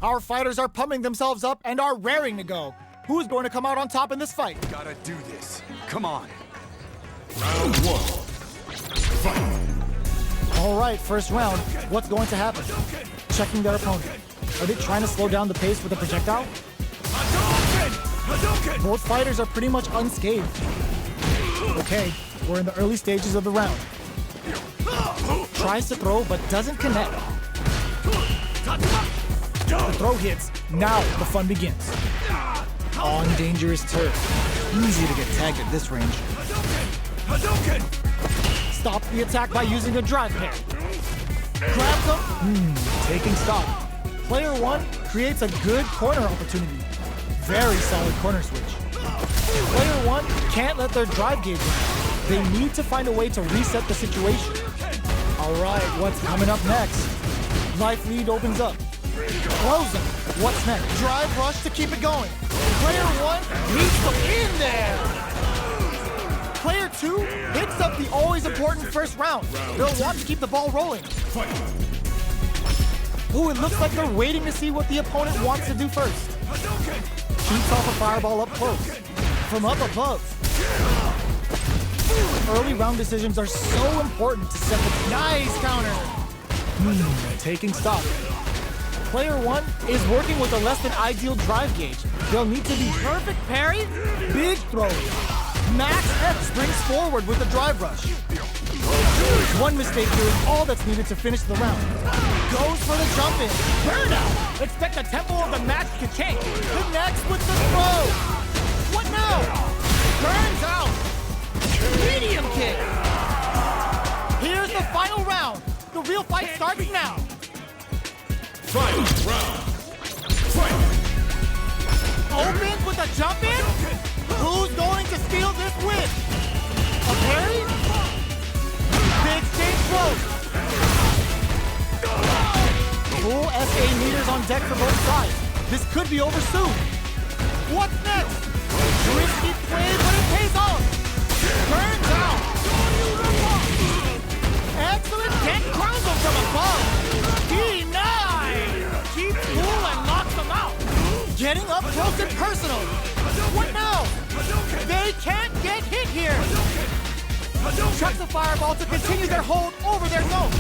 Our fighters are pumping themselves up and are raring to go. Who's going to come out on top in this fight? Gotta do this. Come on. Round one. Fight. All right, first round. What's going to happen? Checking their opponent. Are they trying to slow down the pace with a projectile? Both fighters are pretty much unscathed. Okay, we're in the early stages of the round. Tries to throw, but doesn't connect. The throw hits. Now the fun begins. On dangerous turf. Easy to get tagged at this range. Stops the attack by using a drive pair. Grabs him. Taking stock. Player one creates a good corner opportunity. Very solid corner switch. Player one can't let their drive gauge in. They need to find a way to reset the situation. All right, what's coming up next? Life lead opens up. Close him. What's next? Drive rush to keep it going. Player one needs to in there. Player two picks up the always important first round. They'll want to keep the ball rolling. Ooh, it looks like they're waiting to see what the opponent wants to do first. Shoots off a fireball up close. From up above. Early round decisions are so important to set the nice counter. Taking stock. Player one is working with a less than ideal drive gauge. They'll need to be perfect parry, big throw. Max F springs forward with a drive rush. One mistake here is all that's needed to finish the round. Goes for the jump in. Burnout! Expect the tempo of the match to change. Connects with the throw. What now? Turns out. Medium kick. Here's the final round. The real fight starts now. Final round. Fight. Opens with a jump in. Who's going to steal this win? A parry? Big exchange throws. Full SA meters on deck for both sides. This could be over soon. What's next? Risky play, but it pays off. Turns out. Excellent deck crowns him from above. Denied. Keeps cool and knocks him out. Getting up close and personal. What now? They can't get hit here. Chucks a fireball to continue their hold over their zone.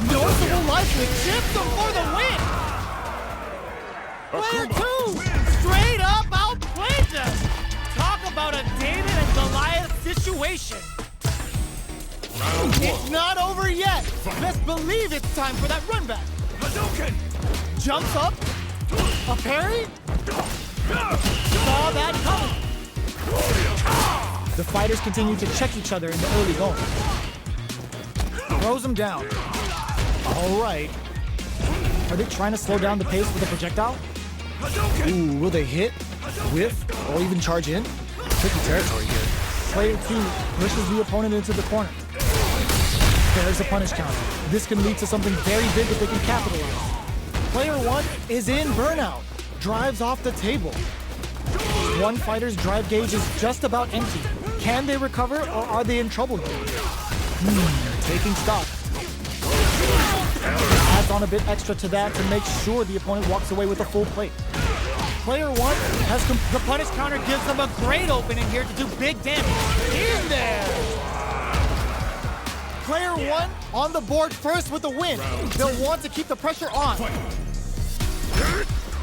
Noticeable life with chips them for the win. Player two, straight up outplayed them. Talk about a David and Goliath situation. Round one. It's not over yet. Best believe it's time for that run back. Jumps up. A parry. Saw that coming. The fighters continue to check each other in the early going. Throws him down. All right. Are they trying to slow down the pace with a projectile? Ooh, will they hit, whiff, or even charge in? Tricky territory here. Player two pushes the opponent into the corner. There's a punish counter. This can lead to something very big if they can capitalize. Player one is in burnout. Drives off the table. One fighter's drive gauge is just about empty. Can they recover, or are they in trouble here? Taking stock. Adds on a bit extra to that to make sure the opponent walks away with a full plate. Player one has the punish counter gives them a great opening here to do big damage. In there! Player one on the board first with a win. They'll want to keep the pressure on.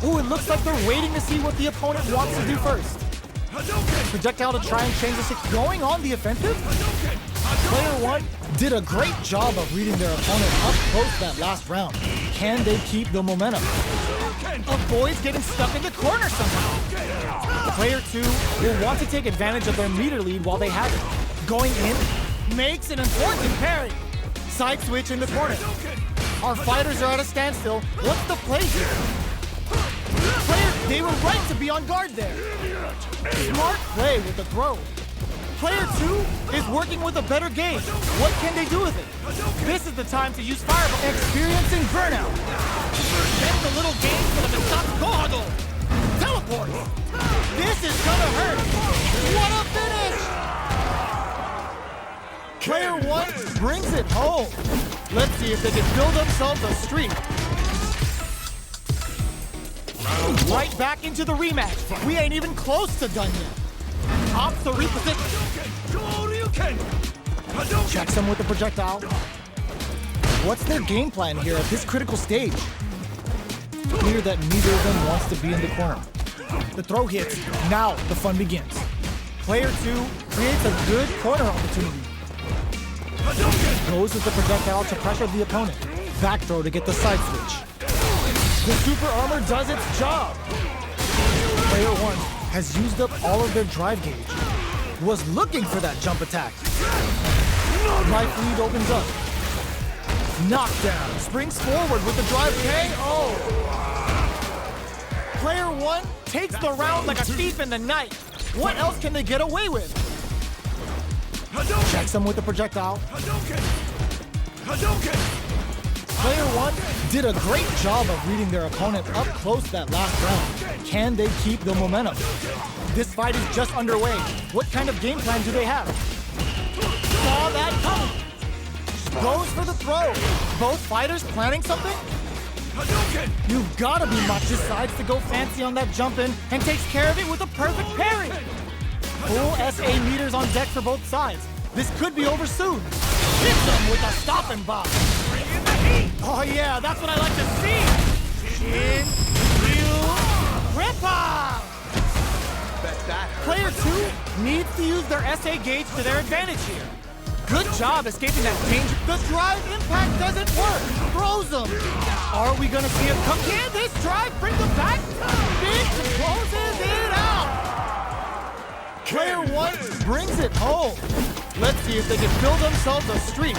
Ooh, it looks like they're waiting to see what the opponent wants to do first. Projectile to try and change the six. Going on the offensive? Player one did a great job of reading their opponent up close that last round. Can they keep the momentum? Avoids getting stuck in the corner somehow. Player two will want to take advantage of their meter lead while they have it. Going in, makes an important parry. Side switch in the corner. Our fighters are at a standstill. What's the play here? Player, they were right to be on guard there. Smart play with the throw. Player two is working with a better gauge. What can they do with it? This is the time to use fireball. Experiencing burnout. That's a little game for the Misako. Teleport. This is gonna hurt. What a finish! Player one brings it home. Let's see if they can build themselves a streak. Right back into the rematch. We ain't even close to done yet. Opts to reposition. Checks him with the projectile. What's their game plan here at this critical stage? Clear that neither of them wants to be in the corner. The throw hits. Now the fun begins. Player 2 creates a good corner opportunity. Goes with the projectile to pressure the opponent. Back throw to get the side switch. The super armor does its job. Player 1 has used up all of their drive gauge. Was looking for that jump attack. Life lead opens up. Knockdown. Springs forward with the drive KO. Player 1 takes the round like a thief in the night. What else can they get away with? Checks him with the projectile. Player 1 did a great job of reading their opponent up close that last round. Can they keep the momentum? This fight is just underway. What kind of game plan do they have? Saw that coming. Goes for the throw. Both fighters planning something? You've gotta be Mach decides to go fancy on that jump in and takes care of it with a perfect parry. Full SA meters on deck for both sides. This could be over soon. Hits him with a stop and box. Oh yeah, that's what I like to see. Shin, Ryu, Ripper! Player 2 needs to use their SA gauge to their advantage here. Good job escaping that danger. The drive impact doesn't work. Throws them. Are we gonna see it come? Can this drive bring them back? Big closes it out. Player 1 brings it home. Let's see if they can build themselves a streak.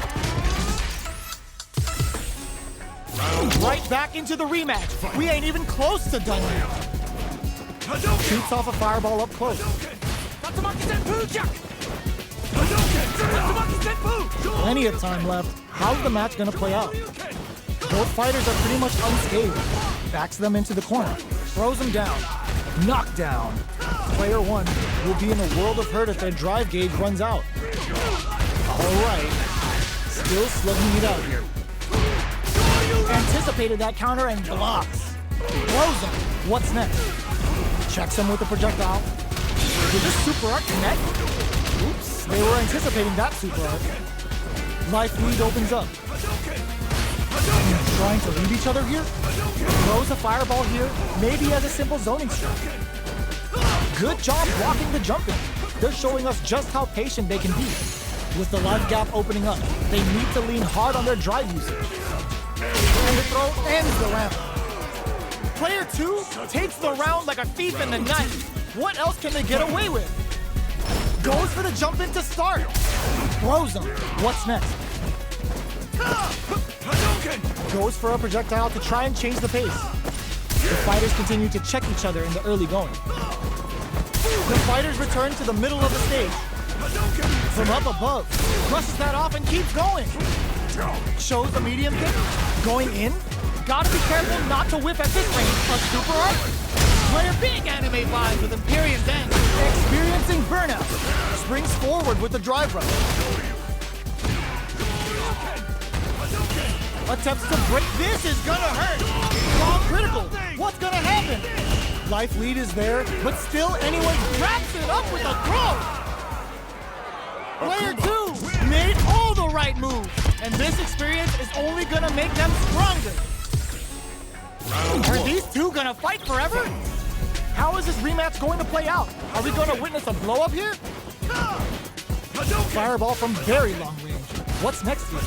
Right back into the rematch. We ain't even close to done yet. Shoots off a fireball up close. Plenty of time left. How's the match gonna play out? Both fighters are pretty much unscathed. Backs them into the corner. Throws them down. Knockdown. Player 1 will be in a world of hurt if their drive gauge runs out. Alright. Still slugging it out here. Anticipated that counter and blocks. Throws him. What's next? Checks him with the projectile. Did this super art connect? Oops, they were anticipating that super art. Life lead opens up. Trying to read each other here? Throws a fireball here, maybe as a simple zoning strike. Good job blocking the jumping. They're showing us just how patient they can be. With the life gap opening up, they need to lean hard on their drive usage. And the throw ends the round. Player 2 takes the round like a thief in the night. What else can they get away with? Goes for the jump in to start. Throws them. What's next? Goes for a projectile to try and change the pace. The fighters continue to check each other in the early going. The fighters return to the middle of the stage. From up above, brushes that off and keeps going. Shows the medium kick. Going in. Gotta be careful not to whiff at this range. A super art. Player big anime vibes with Empyrean's End. Experiencing burnout. Springs forward with the drive rush. Attempts to break. This is gonna hurt. All critical. What's gonna happen? Life lead is there, but still anyone wraps it up with a throw. Player 2 made all the right moves, and this experience is only gonna make them stronger. Are these two gonna fight forever? How is this rematch going to play out? Are we gonna witness a blow up here? Fireball from very long range. What's next here?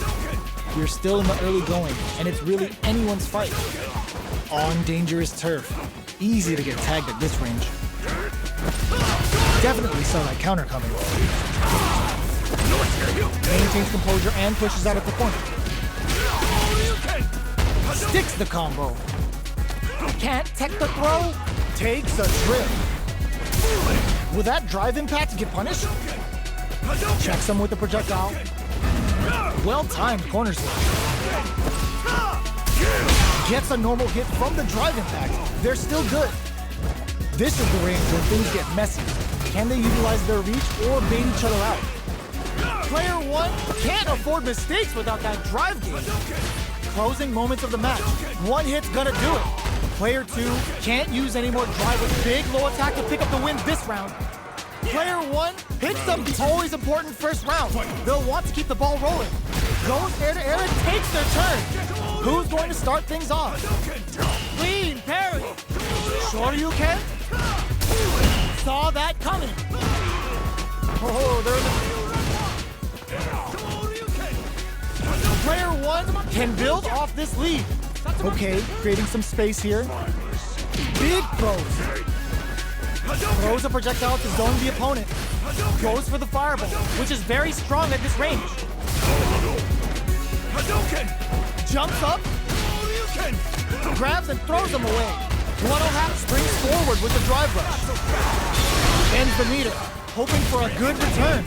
We're still in the early going, and it's really anyone's fight. On dangerous turf. Easy to get tagged at this range. Definitely saw that counter coming. Maintains composure and pushes out at the corner. Sticks the combo. Can't tech the throw. Takes a trip. Will that drive impact get punished? Checks him with the projectile. Well-timed corner slash. Gets a normal hit from the drive impact. They're still good. This is the range where things get messy. Can they utilize their reach or bait each other out? Player 1 can't afford mistakes without that drive gauge. Closing moments of the match. One hit's gonna do it. Player 2 can't use any more drive with big low attack to pick up the win this round. Player 1 hits them always important first round. They'll want to keep the ball rolling. Goes air to air and takes their turn. Who's going to start things off? Clean parry. Shoryuken. Saw that coming. Oh, Player 1 can build off this lead. Okay, creating some space here. Big throws. Throws a projectile to zone the opponent. Goes for the fireball, which is very strong at this range. Jumps up. Grabs and throws them away. One half springs forward with the drive rush. Ends the meter, hoping for a good return.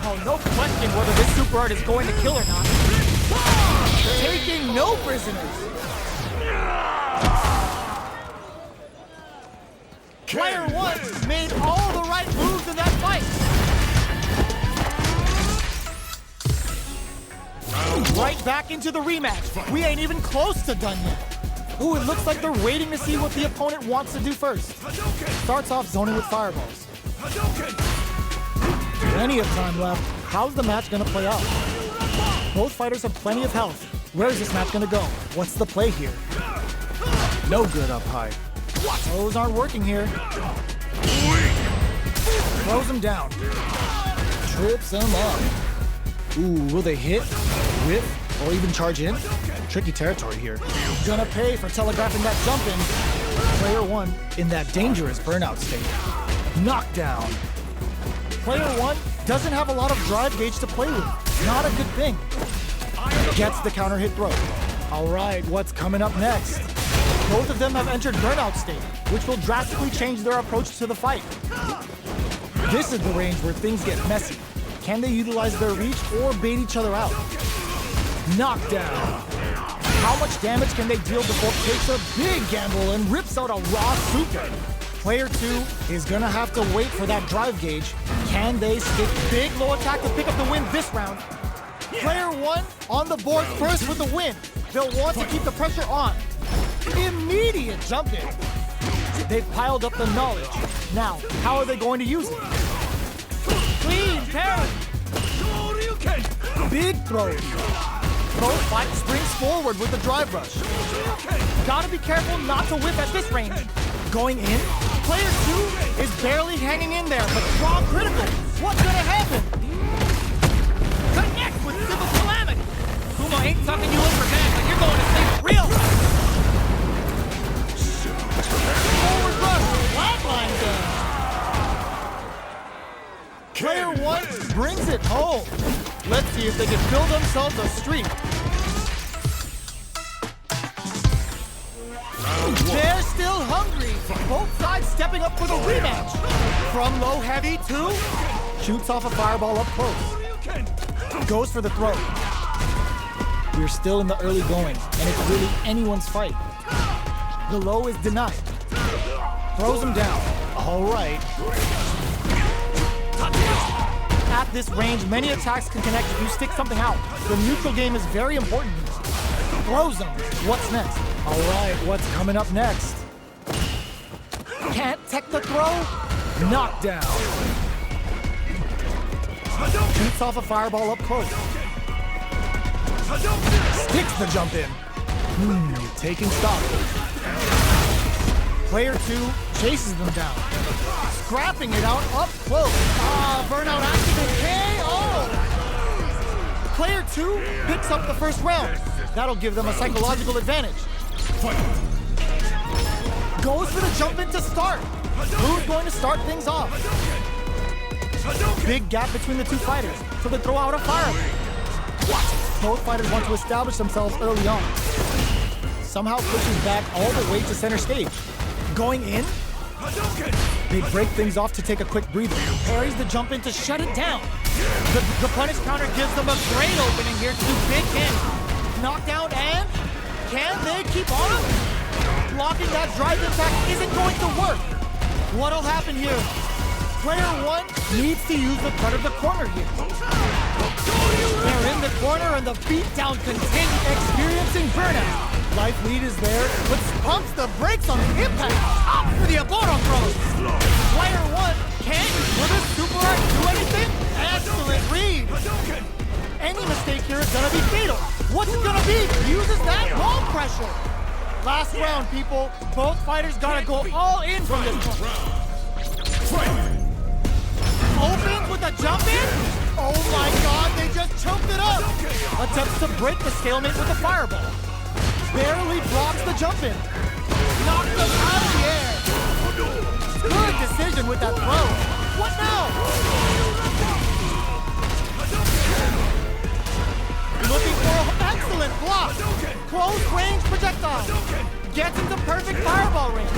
Oh, no question whether this super art is going to kill or not. Taking no prisoners. Player 1 made all the right moves in that fight. Right back into the rematch. We ain't even close to done yet. Ooh, it looks like they're waiting to see what the opponent wants to do first. Starts off zoning with fireballs. Plenty of time left. How's the match gonna play out? Both fighters have plenty of health. Where's this match gonna go? What's the play here? No good up high. Throws aren't working here. Throws him down. Trips him up. Ooh, will they hit, whiff, or even charge in? Tricky territory here. Gonna pay for telegraphing that jump in. Player 1 in that dangerous burnout state. Knockdown. Player 1 doesn't have a lot of drive gauge to play with. Not a good thing. Gets the counter hit throw. All right, what's coming up next? Both of them have entered burnout state, which will drastically change their approach to the fight. This is the range where things get messy. Can they utilize their reach or bait each other out? Knockdown. How much damage can they deal before takes a big gamble and rips out a raw super? Player 2 is gonna have to wait for that drive gauge. Can they stick big low attack to pick up the win this round? Player 1 on the board first with the win. They'll want to keep the pressure on. Immediate jump in. They've piled up the knowledge. Now, how are they going to use it? Clean parry. Big throw. Both fight springs forward with the drive rush. Gotta be careful not to whip at this range. Going in, player 2 is barely hanging in there, but strong critical. What's gonna happen? Connect with Civil Calamity! Kuma ain't sucking you in for that, but you're going to see it real! Forward rush, flatline down. Player 1 brings it home. Let's see if they can build themselves a streak. They're still hungry. Both sides stepping up for the rematch. From low heavy to shoots off a fireball up close. Goes for the throw. We're still in the early going, and it's really anyone's fight. The low is denied. Throws him down. All right. At this range, many attacks can connect if you stick something out. The neutral game is very important. Throws him. What's next? All right, what's coming up next? Can't tech the throw? Knockdown. Shoots off a fireball up close. Sticks the jump in. Taking stock. Player 2 chases them down. Scrapping it out up close. Burnout activate KO! Player 2 picks up the first round. That'll give them a psychological advantage. Goes for the jump in to start. Who's going to start things off? Big gap between the two fighters, so they throw out a fireball. Both fighters want to establish themselves early on. Somehow pushes back all the way to center stage. Going in, they break things off to take a quick breather. Parries the jump in to shut it down. The punish counter gives them a great opening here to do big damage. Knockdown and can they keep on? Blocking that drive impact isn't going to work. What'll happen here? Player 1 needs to use the cut of the corner here. They're in the corner and the beatdown continues, experiencing burnout. Life lead is there, but pumps the brakes on the impact. Up for the Oboro throws. Player 1 can't will this super art do anything? Excellent read. Any mistake here is gonna be fatal. What's it gonna be? Uses that wall pressure. Last round, people. Both fighters gotta go all in from this one. Opens with a jump in. Oh my god, they just choked it up. Attempts to break the stalemate with a fireball. Barely blocks the jump in. Knocks them out of the air. Good decision with that throw. What now? Looking for an excellent block. Close range projectile. Gets into perfect fireball range.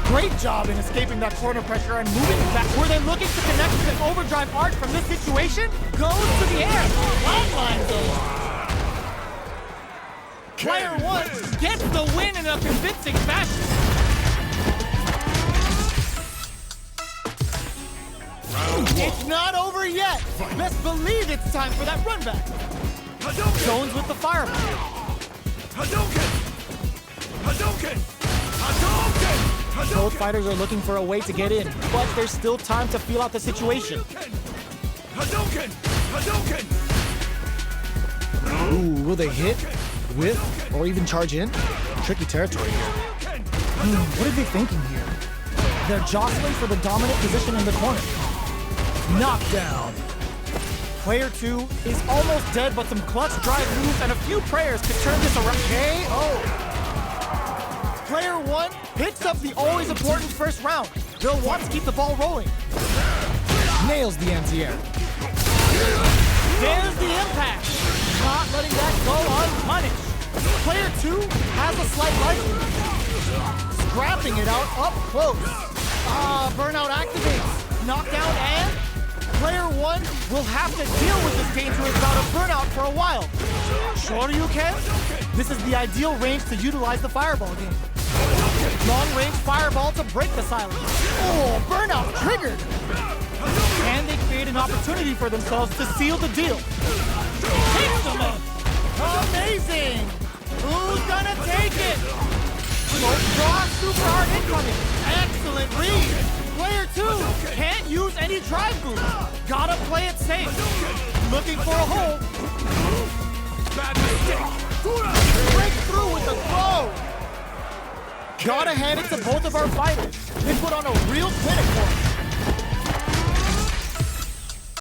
Great job in escaping that corner pressure and moving back. Were they looking to connect with an overdrive arch from this situation? Goes to the air. Line though. Player 1 Gets the win in a convincing fashion. It's not over yet. Best believe it's time for that run back. Jones with the fireball. Both fighters are looking for a way to get in, but there's still time to feel out the situation. Ooh, will they hit, with, or even charge in? Tricky territory here. What are they thinking here? They're jostling for the dominant position in the corner. Knockdown. Player 2 is almost dead, but some clutch drive moves and a few prayers could turn this around. KO. Player 1 picks up the always important first round. They'll want to keep the ball rolling. Nails the anti-air. There's the impact. Not letting that go unpunished. Player 2 has a slight life lead. Scrapping it out up close. Burnout activates. Knockdown and Player 1 will have to deal with this dangerous bout of burnout for a while. Shoryuken? This is the ideal range to utilize the fireball game. Long-range fireball to break the silence. Oh, burnout triggered! And they create an opportunity for themselves to seal the deal. Takes them up! Amazing! Who's gonna take it? Smoke draw super hard incoming. Excellent read! Player 2 can't use any drive boost. Gotta play it safe. Looking for a hole. Bad mistake. Break through with the throw. Gotta hand it to both of our fighters. They put on a real clinic for us.